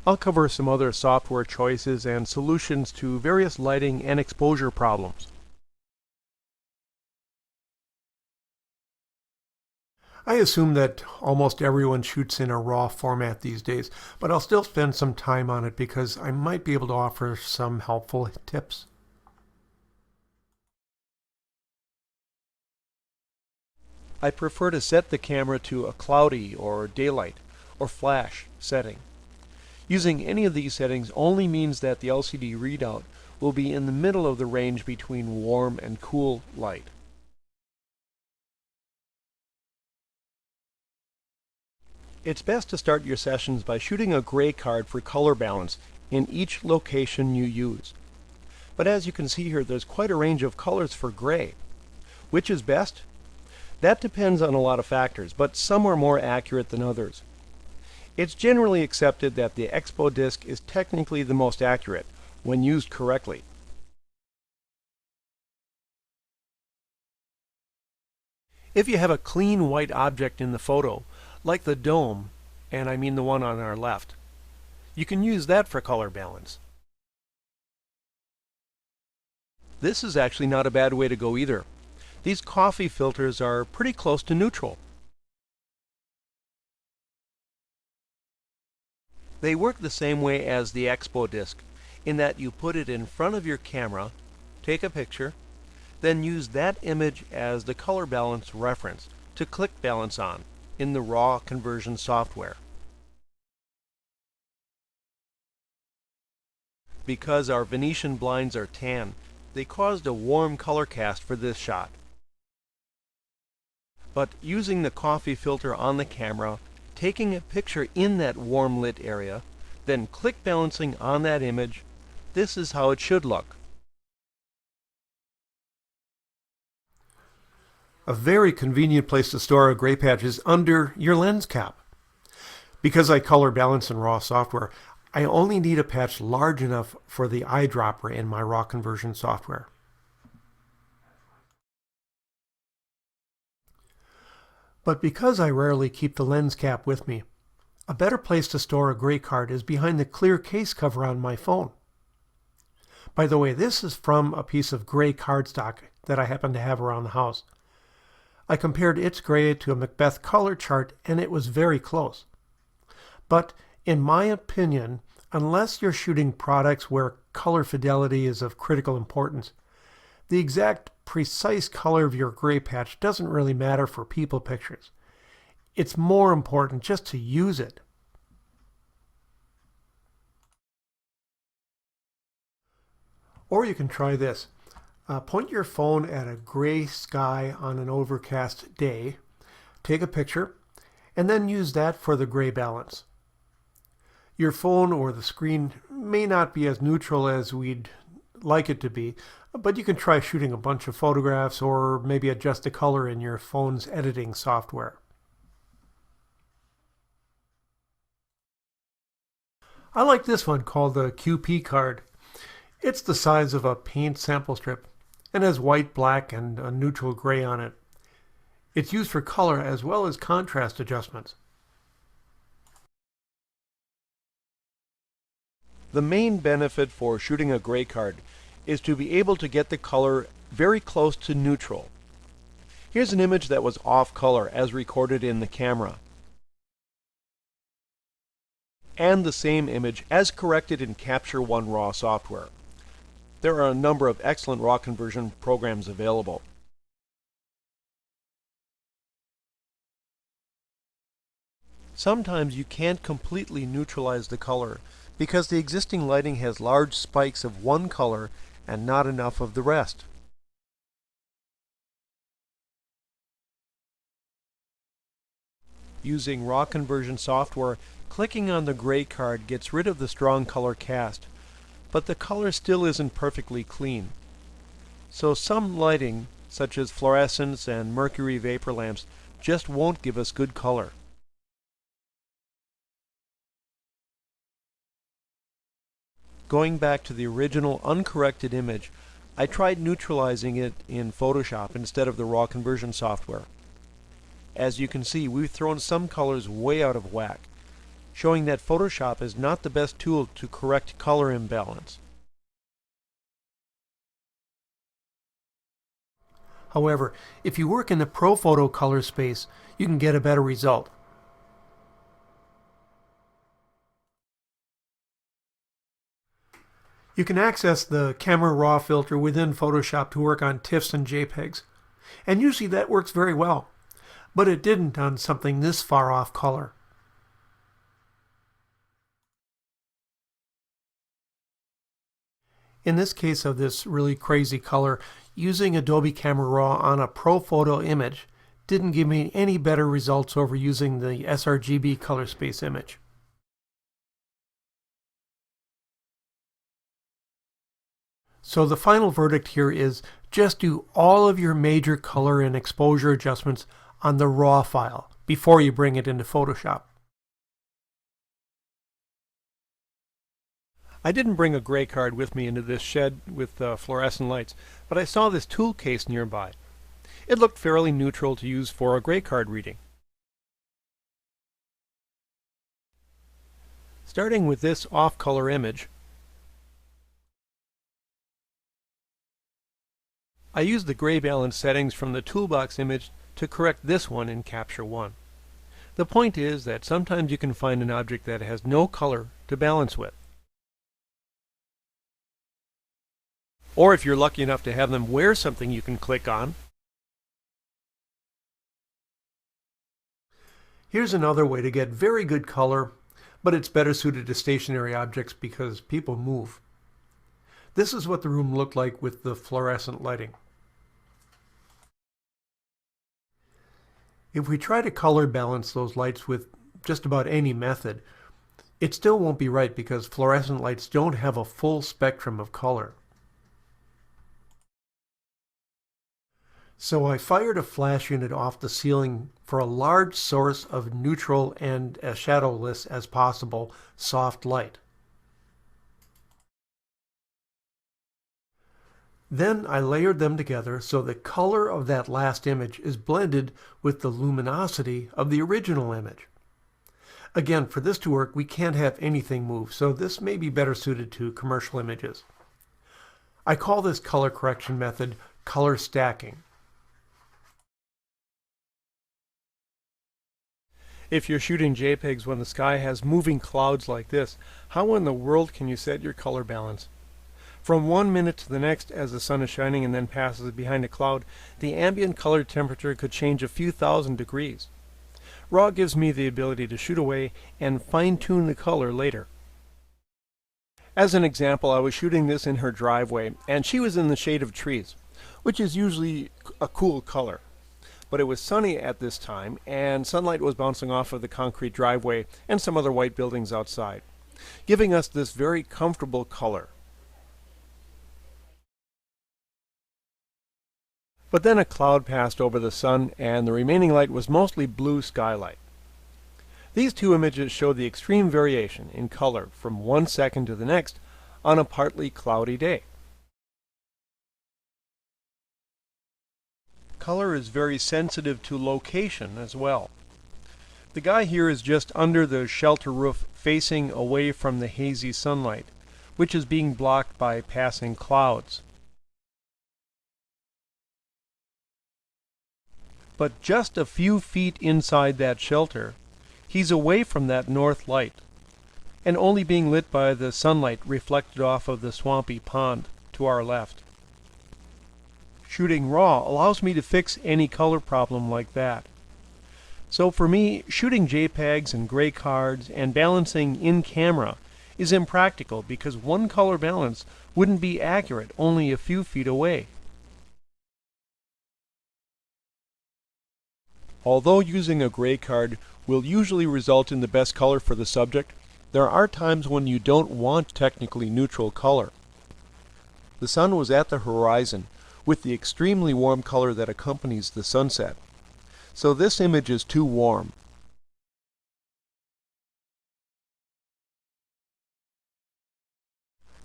I'll cover some other software choices and solutions to various lighting and exposure problems. I assume that almost everyone shoots in a RAW format these days, but I'll still spend some time on it because I might be able to offer some helpful tips. I prefer to set the camera to a cloudy or daylight or flash setting. Using any of these settings only means that the LCD readout will be in the middle of the range between warm and cool light. It's best to start your sessions by shooting a gray card for color balance in each location you use. But as you can see here, there's quite a range of colors for gray. Which is best? That depends on a lot of factors, but some are more accurate than others. It's generally accepted that the Expo disc is technically the most accurate when used correctly. If you have a clean white object in the photo, like the dome, and I mean the one on our left, you can use that for color balance. This is actually not a bad way to go either. These coffee filters are pretty close to neutral. They work the same way as the Expo disc, in that you put it in front of your camera, take a picture, then use that image as the color balance reference to click balance on in the RAW conversion software. Because our Venetian blinds are tan, they caused a warm color cast for this shot. But using the coffee filter on the camera, taking a picture in that warm lit area, then click balancing on that image, this is how it should look. A very convenient place to store a gray patch is under your lens cap. Because I color balance in RAW software, I only need a patch large enough for the eyedropper in my RAW conversion software. But because I rarely keep the lens cap with me, a better place to store a gray card is behind the clear case cover on my phone. By the way, this is from a piece of gray cardstock that I happen to have around the house. I compared its gray to a Macbeth color chart and it was very close. But in my opinion, unless you're shooting products where color fidelity is of critical importance, the exact precise color of your gray patch doesn't really matter for people pictures. It's more important just to use it. Or you can try this. Point your phone at a gray sky on an overcast day, take a picture, and then use that for the gray balance. Your phone or the screen may not be as neutral as we'd like it to be, but you can try shooting a bunch of photographs or maybe adjust the color in your phone's editing software. I like this one called the QP card. It's the size of a paint sample strip and has white, black, and a neutral gray on it. It's used for color as well as contrast adjustments. The main benefit for shooting a gray card is to be able to get the color very close to neutral. Here's an image that was off color as recorded in the camera, and the same image as corrected in Capture One RAW software. There are a number of excellent RAW conversion programs available. Sometimes you can't completely neutralize the color because the existing lighting has large spikes of one color and not enough of the rest. Using RAW conversion software, clicking on the gray card gets rid of the strong color cast, but the color still isn't perfectly clean. So some lighting, such as fluorescence and mercury vapor lamps, just won't give us good color. Going back to the original uncorrected image, I tried neutralizing it in Photoshop instead of the RAW conversion software. As you can see, we've thrown some colors way out of whack. showing that Photoshop is not the best tool to correct color imbalance. However, if you work in the ProPhoto color space, you can get a better result. You can access the Camera Raw filter within Photoshop to work on TIFFs and JPEGs, and usually that works very well, but it didn't on something this far off color. In this case of this really crazy color, using Adobe Camera Raw on a ProPhoto image didn't give me any better results over using the sRGB color space image. So the final verdict here is just do all of your major color and exposure adjustments on the RAW file before you bring it into Photoshop. I didn't bring a gray card with me into this shed with fluorescent lights, but I saw this tool case nearby. It looked fairly neutral to use for a gray card reading. Starting with this off-color image, I used the gray balance settings from the toolbox image to correct this one in Capture One. The point is that sometimes you can find an object that has no color to balance with. Or if you're lucky enough to have them wear something you can click on. Here's another way to get very good color, but it's better suited to stationary objects because people move. This is what the room looked like with the fluorescent lighting. If we try to color balance those lights with just about any method, it still won't be right because fluorescent lights don't have a full spectrum of color. So I fired a flash unit off the ceiling for a large source of neutral and as shadowless as possible soft light. Then I layered them together so the color of that last image is blended with the luminosity of the original image. Again, for this to work, we can't have anything move, so this may be better suited to commercial images. I call this color correction method color stacking. If you're shooting JPEGs when the sky has moving clouds like this, how in the world can you set your color balance? From 1 minute to the next, as the sun is shining and then passes behind a cloud, the ambient color temperature could change a few thousand degrees. RAW gives me the ability to shoot away and fine-tune the color later. As an example, I was shooting this in her driveway, and she was in the shade of trees, which is usually a cool color. But it was sunny at this time, and sunlight was bouncing off of the concrete driveway and some other white buildings outside, giving us this very comfortable color. But then a cloud passed over the sun, and the remaining light was mostly blue skylight. These two images show the extreme variation in color from 1 second to the next on a partly cloudy day. Color is very sensitive to location as well. The guy here is just under the shelter roof facing away from the hazy sunlight, which is being blocked by passing clouds. But just a few feet inside that shelter, he's away from that north light, and only being lit by the sunlight reflected off of the swampy pond to our left. Shooting RAW allows me to fix any color problem like that. So for me, shooting JPEGs and gray cards and balancing in camera is impractical because one color balance wouldn't be accurate only a few feet away. Although using a gray card will usually result in the best color for the subject, there are times when you don't want technically neutral color. The sun was at the horizon with the extremely warm color that accompanies the sunset. So this image is too warm.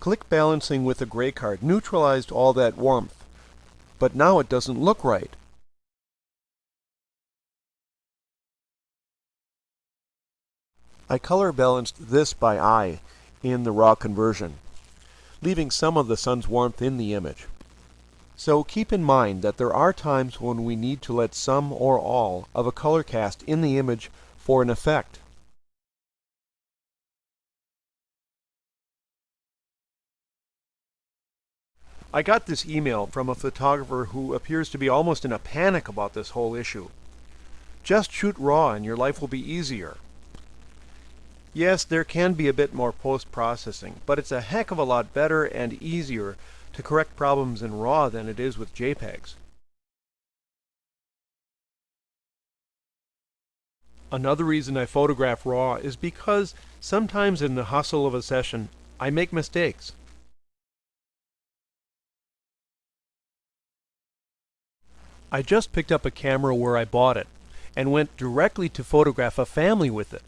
Click balancing with a gray card neutralized all that warmth, but now it doesn't look right. I color balanced this by eye in the raw conversion, leaving some of the sun's warmth in the image. So keep in mind that there are times when we need to let some or all of a color cast in the image for an effect. I got this email from a photographer who appears to be almost in a panic about this whole issue. Just shoot raw and your life will be easier. Yes, there can be a bit more post-processing, but it's a heck of a lot better and easier to correct problems in RAW than it is with JPEGs. Another reason I photograph RAW is because sometimes in the hustle of a session, I make mistakes. I just picked up a camera where I bought it and went directly to photograph a family with it.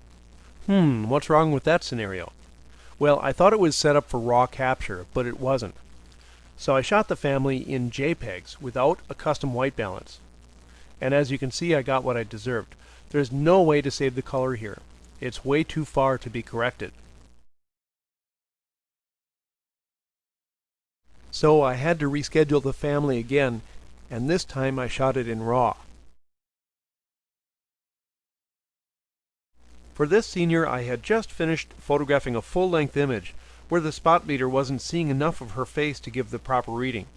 What's wrong with that scenario? Well, I thought it was set up for RAW capture, but it wasn't. So I shot the family in JPEGs without a custom white balance. And as you can see, I got what I deserved. There's no way to save the color here. It's way too far to be corrected. So I had to reschedule the family again, and this time I shot it in RAW. For this senior, I had just finished photographing a full-length image where the spot meter wasn't seeing enough of her face to give the proper reading.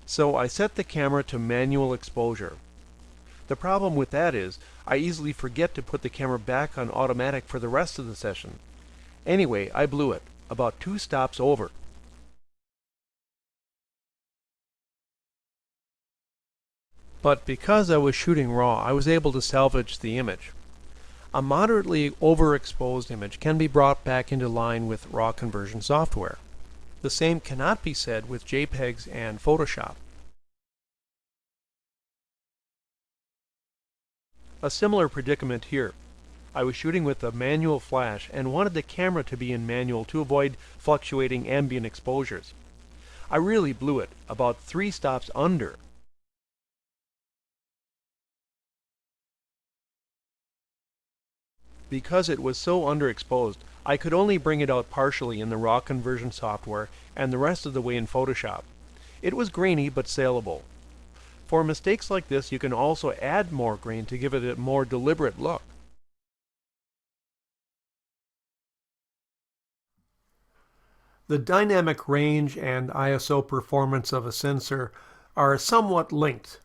So I set the camera to manual exposure. The problem with that is, I easily forget to put the camera back on automatic for the rest of the session. Anyway, I blew it, about 2 stops over. But because I was shooting RAW, I was able to salvage the image. A moderately overexposed image can be brought back into line with RAW conversion software. The same cannot be said with JPEGs and Photoshop. A similar predicament here. I was shooting with a manual flash and wanted the camera to be in manual to avoid fluctuating ambient exposures. I really blew it, about 3 stops under. Because it was so underexposed, I could only bring it out partially in the RAW conversion software and the rest of the way in Photoshop. It was grainy but saleable. For mistakes like this, you can also add more grain to give it a more deliberate look. The dynamic range and ISO performance of a sensor are somewhat linked.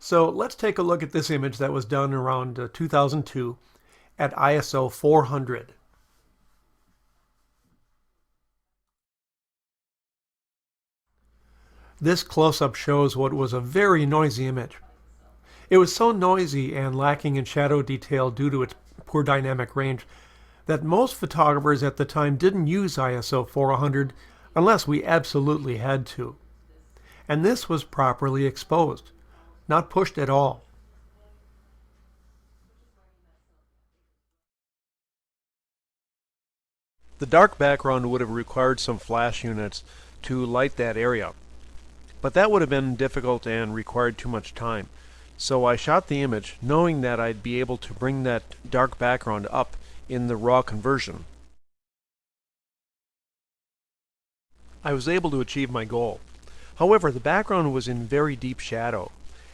So let's take a look at this image that was done around 2002 at ISO 400. This close-up shows what was a very noisy image. It was so noisy and lacking in shadow detail due to its poor dynamic range that most photographers at the time didn't use ISO 400 unless we absolutely had to. And this was properly exposed, not pushed at all. The dark background would have required some flash units to light that area, but that would have been difficult and required too much time. So I shot the image knowing that I'd be able to bring that dark background up in the RAW conversion. I was able to achieve my goal. However, the background was in very deep shadow,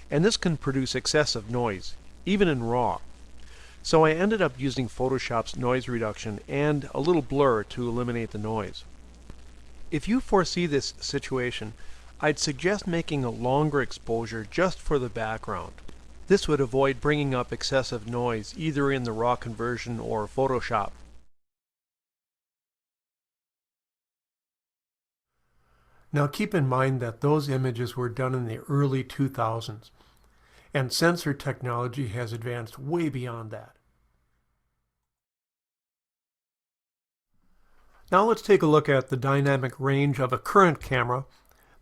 and this can produce excessive noise, even in RAW. So I ended up using Photoshop's noise reduction and a little blur to eliminate the noise. If you foresee this situation, I'd suggest making a longer exposure just for the background. This would avoid bringing up excessive noise either in the RAW conversion or Photoshop. Now keep in mind that those images were done in the early 2000s, and sensor technology has advanced way beyond that. Now let's take a look at the dynamic range of a current camera,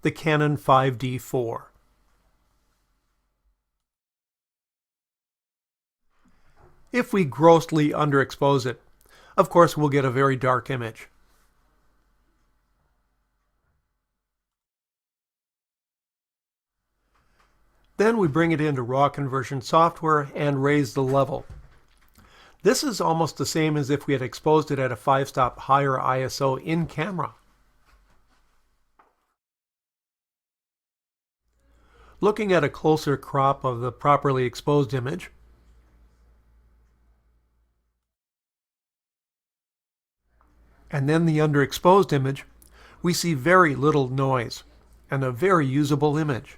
the Canon 5D4. If we grossly underexpose it, of course we'll get a very dark image. Then we bring it into RAW conversion software and raise the level. This is almost the same as if we had exposed it at a 5-stop higher ISO in camera. Looking at a closer crop of the properly exposed image, and then the underexposed image, we see very little noise and a very usable image.